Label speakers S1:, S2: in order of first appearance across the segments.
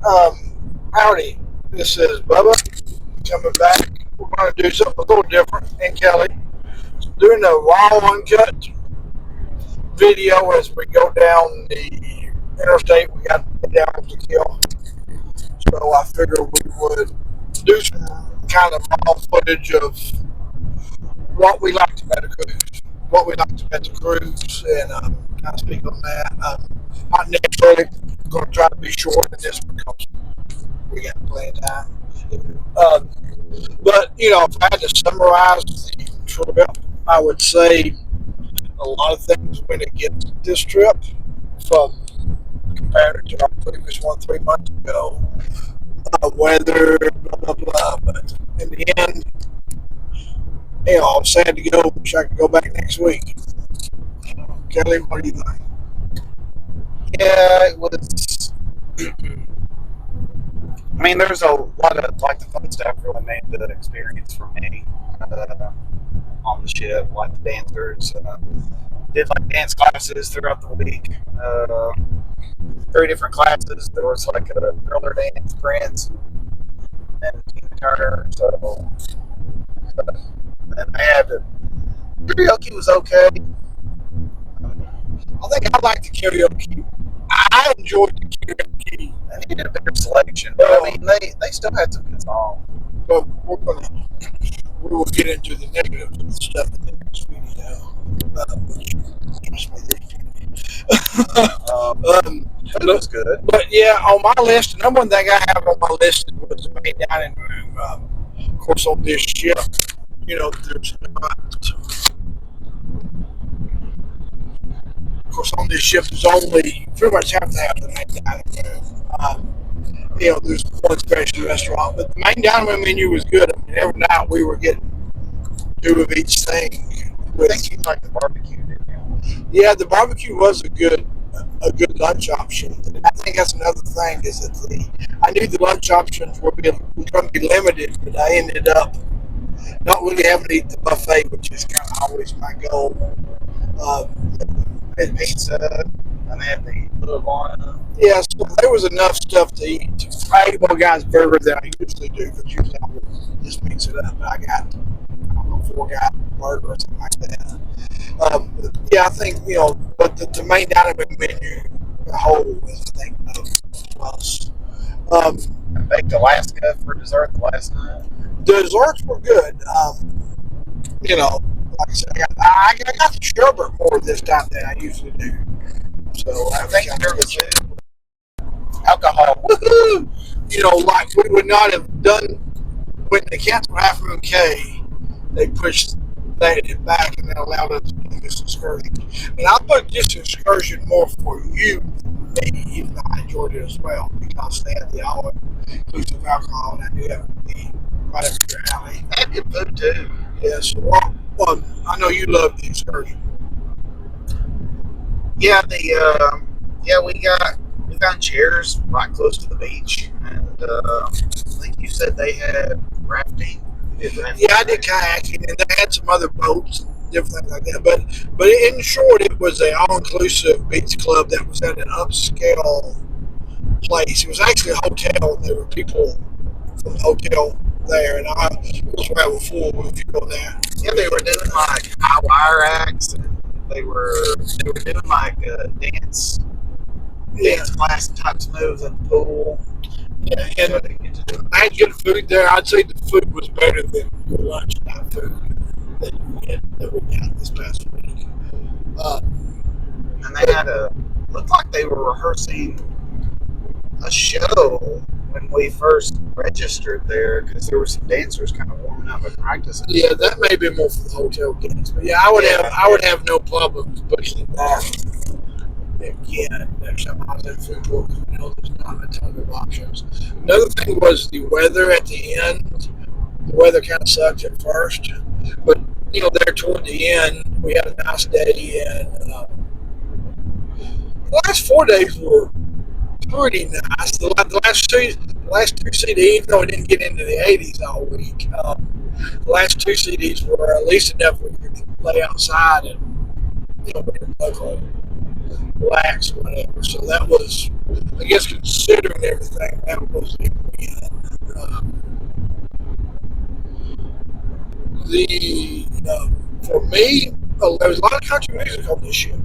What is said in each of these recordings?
S1: Howdy, this is Bubba coming back. We're going to do something a little different in Kelly. Doing a raw uncut video as we go down the interstate. We got down to kill. So I figured we would do some kind of raw footage of what we liked about the cruise. What we liked about the cruise and kind of speak on that. Not necessarily going to try to be short in this because we got plenty of time. Um, but, if I had to summarize the trip, I would say a lot of things went against this trip from compared to our previous one 3 months ago. Weather, blah, blah, blah. But in the end, I'm sad to go. Wish I could go back next week. Kelly, what do you think?
S2: Yeah, it was. I mean, there's a lot of the fun stuff really made the experience for me on the ship, like the dancers. Did dance classes throughout the week. 3 different classes. There was a roller dance, Prince, and Tina Turner. So, and I had karaoke was okay.
S1: I think I like the karaoke. I enjoyed the karaoke.
S2: They needed a better selection, but I mean, they still had some good songs.
S1: But we will get into the negatives and stuff in the next video.
S2: It was good.
S1: But yeah, on my list, the number one thing I have on my list was the main dining room. Of course, on this ship, there's not. Of course, on this ship, there's only pretty much have to have the main dining room. There's one special restaurant, but the main dining room menu was good. I mean, every night we were getting 2 of each thing.
S2: I think you liked the barbecue, didn't you?
S1: Yeah, the barbecue was a good lunch option. And I think that's another thing is that I knew the lunch options were going to be limited, but I ended up not really having to eat the buffet, which is kind of always my goal.
S2: They had pizza, and they had the little one.
S1: Yeah, so there was enough stuff to eat. I ate one guy's burger than I usually do, because usually I will just mix it up. I got, 4-guy burger or something like that. I think, but the main dining room menu, the whole is, I think, a plus.
S2: I baked Alaska for dessert the last night.
S1: Desserts were good. Like I said, I got the sherbet more this time than I usually do. So
S2: I think there was alcohol.
S1: Woohoo! Like we would not have done when they canceled Half Moon Cay. They pushed it back and that allowed us to do this excursion. And I put this excursion more for you than me, even though I enjoyed it as well because they had the all-inclusive alcohol and I knew that would be right up your alley.
S2: They had good food too.
S1: Yeah, so I know you love the excursion.
S2: Yeah, we found chairs right close to the beach, and I think you said they had rafting.
S1: Yeah, I did kayaking, and they had some other boats and different things like that. But in short, it was an all-inclusive beach club that was at an upscale place. It was actually a hotel. There were people from the hotel there, and I was rather full with you on that.
S2: Yeah, they were doing high wire acts, and they were doing dance class types moves in the pool.
S1: Yeah, and I had good food there. I'd say the food was better than your lunchtime food that we got this past week.
S2: And they had looked like they were rehearsing a show when we first registered there because there were some dancers kind of warming up and practicing.
S1: Yeah, that may be more for the hotel guests, but yeah, I would have no problems booking that again. Next time I was in food court, there's not a ton of options. Another thing was the weather at the end. The weather kind of sucked at first, but there toward the end, we had a nice day, and the last 4 days were pretty nice. The last two CDs, even though it didn't get into the 80s all week, the last 2 CDs were at least enough where you could lay outside and be in the lax or whatever. So that was, I guess, considering everything, that was a win. For me, there was a lot of country music on this ship.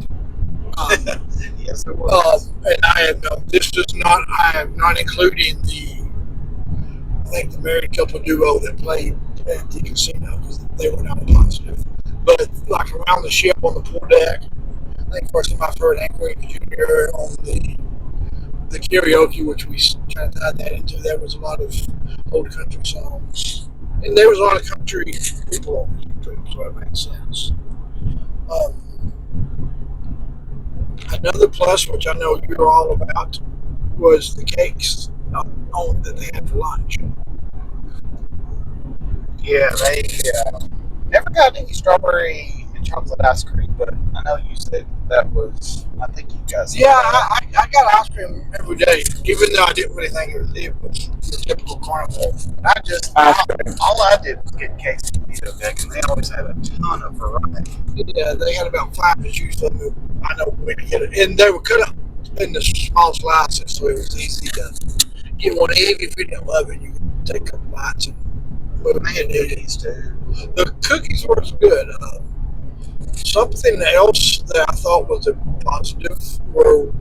S2: Yes, it was.
S1: And I have no. This does not. I have not including I think the married couple duo that played at the casino because they were not positive. But like around the ship on the pool deck, I think first time I've heard Hank Williams Jr. on the karaoke, which we kind of tied that into. There was a lot of old country songs, and there was a lot of country people on YouTube, so it makes sense. Another plus, which I know you're all about, was the cakes that they had for lunch.
S2: Yeah, they never got any strawberry and chocolate ice cream, but I know you said that was. I think you guys.
S1: Yeah, I got ice cream every day, even though I didn't really think it was the typical carnival.
S2: All I did was get quesadilla deck, and they always had a ton of variety.
S1: Yeah, they had about 5 to choose from. I know where to get it, and they were cut up in the small slices, so it was easy to get one. Even if you didn't love it, you could take a couple bites and move
S2: They had
S1: it.
S2: cookies too.
S1: The cookies were good. Something else that I thought was a positive were,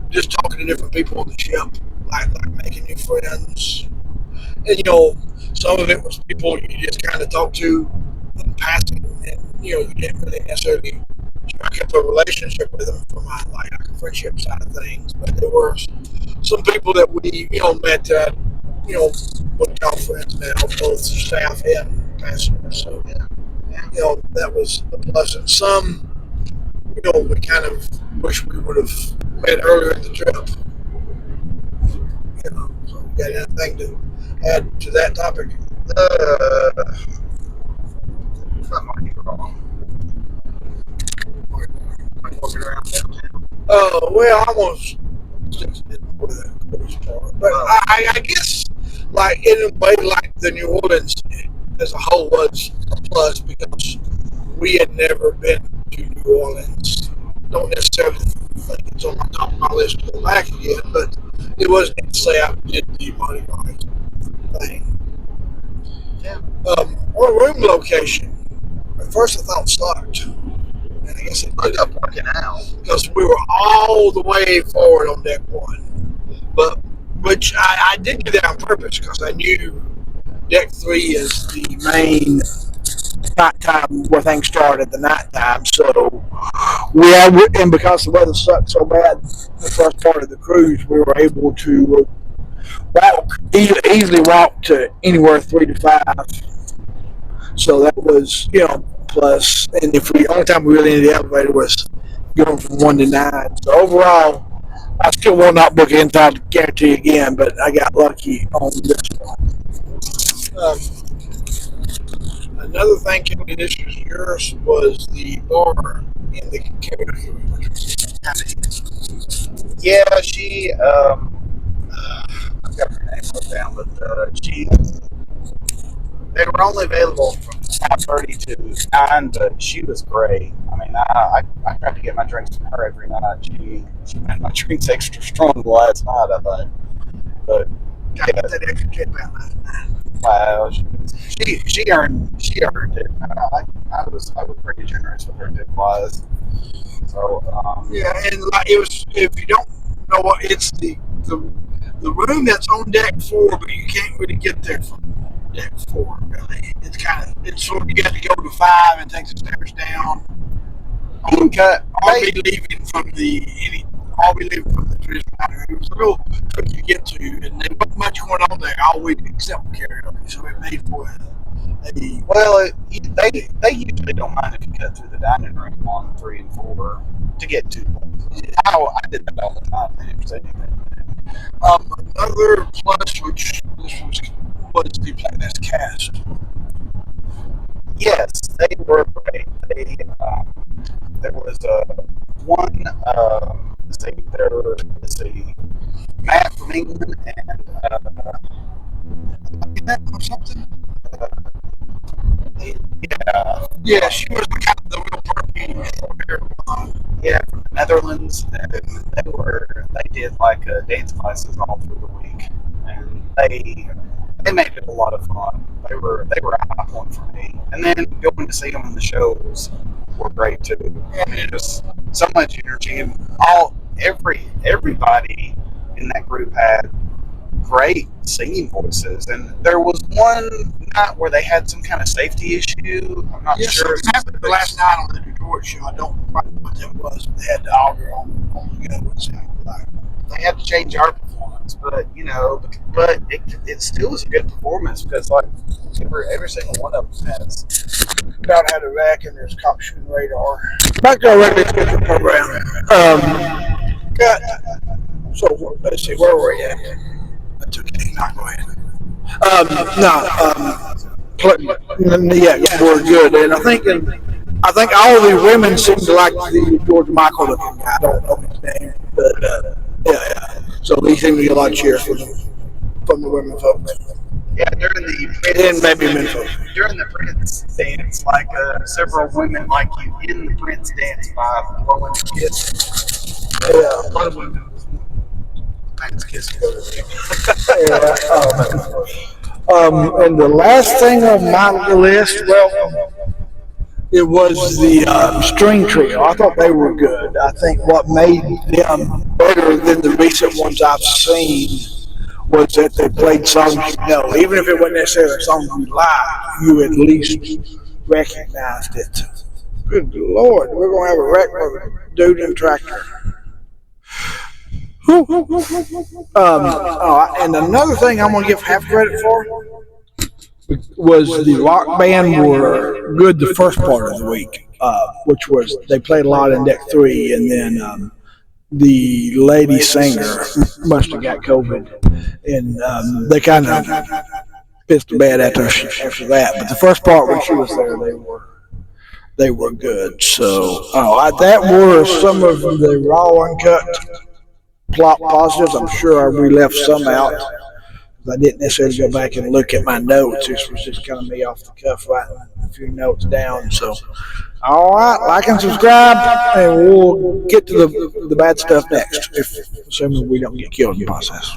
S1: just talking to different people on the ship, like making new friends. And, some of it was people you just kind of talked to in passing, and, you didn't really necessarily strike up a relationship with them from like a friendship side of things. But there were some people that we, met that, would call friends now, both staff and passengers. So, that was a plus. And some, we kind of wish we would have met earlier in the trip. So you got anything to add to that topic?
S2: I might be wrong. Walking around downtown.
S1: Well, I almost for the cruise part, but I guess, like in a way, like the New Orleans as a whole was a plus because we had never been to New Orleans. Don't necessarily think it's on my top of my list to go back again, but it wasn't to say I did the Mardi Gras thing.
S2: Yeah.
S1: Our room location. At first, I thought stocked, and I guess it
S2: ended up working out
S1: because we were all the way forward on deck one. But which I did do that on purpose because I knew deck 3 is the main nighttime where things start at the nighttime. So and because the weather sucked so bad the first part of the cruise, we were able to easily walk to anywhere 3 to 5. So that was, plus, and if we only time we really needed the elevator was going from 1 to 9. So overall, I still will not book it inside the guarantee again, but I got lucky on this one. Another thing, Kelly, this was yours, was the bar in the karaoke room, which was kind of.
S2: Yeah, she. I've got her name wrote down, but they were only available from 5:30 to 9, but she was great. I mean, I tried to get my drinks from her every night. She made my drinks extra strong last night, I thought. But
S1: Got that extra tip out last night.
S2: wow, she earned it. I was pretty generous with her tip wise. So
S1: yeah, and like it was, if you don't know what, it's the room that's on deck 4, but you can't really get there from deck 4. Really, it's sort of, you got to go to 5 and take the stairs down. I'll be leaving from the traditional ladder. It was a real tricky to get to, and there wasn't much going on there all week except for karaoke. So it made for
S2: they usually don't mind if you cut through the dining room on 3 and 4 to get to them. I did that all the time. They didn't say anything.
S1: Another plus, which this was the Playlist cast.
S2: Yes, they were great. There was one. Let's see, Matt from England and
S1: Or something.
S2: yeah,
S1: Yeah, she was kind of the real perky.
S2: yeah, from the dance classes all through the week, and they made it a lot of fun. They were a high point for me, and then going to see them in the shows were great too. I mean, just so much energy, and everybody in that group had great singing voices. And there was one night where they had some kind of safety issue. I'm not sure.
S1: It happened the last night on the Detroit show. I don't remember what that was. They had the auger on the go. It sounded like
S2: They had to change our performance, but it still was a good performance because like every single one of them has.
S1: about had a wreck and there's cop shooting radar. Back to our regular scheduled program. Got so let's see where were we at? That's okay. Not go ahead. Yeah, we're good, and I think all the women seem to like the George Michael looking guy. I don't know his name, but yeah. So he seemed to get a lot of cheers from the women folks.
S2: Yeah, during the
S1: And maybe men folks.
S2: during the Prince dance, like several women like you in the Prince dance by blowing a kiss.
S1: Yeah.
S2: A lot of women nice kissing.
S1: And the last thing on my list, well, it was the string trio. I thought they were good. I think what made them better than the recent ones I've seen was that they played songs you know. Even if it wasn't necessarily a song you liked, you at least recognized it. Good Lord, we're going to have a wreck with a dude in a tractor. And another thing I'm going to give half credit for was the rock band were good the first part of the week, which was they played a lot in Deck 3, and then the lady singer must have got COVID, and they kind of pissed the bed after that. But the first part when she was there, they were good. So that were some of the raw uncut plot positives. I'm sure we left some out. I didn't necessarily go back and look at my notes. This was just kind of me off the cuff, writing a few notes down. So, all right, like and subscribe, and we'll get to the bad stuff next, assuming we don't get killed in the process.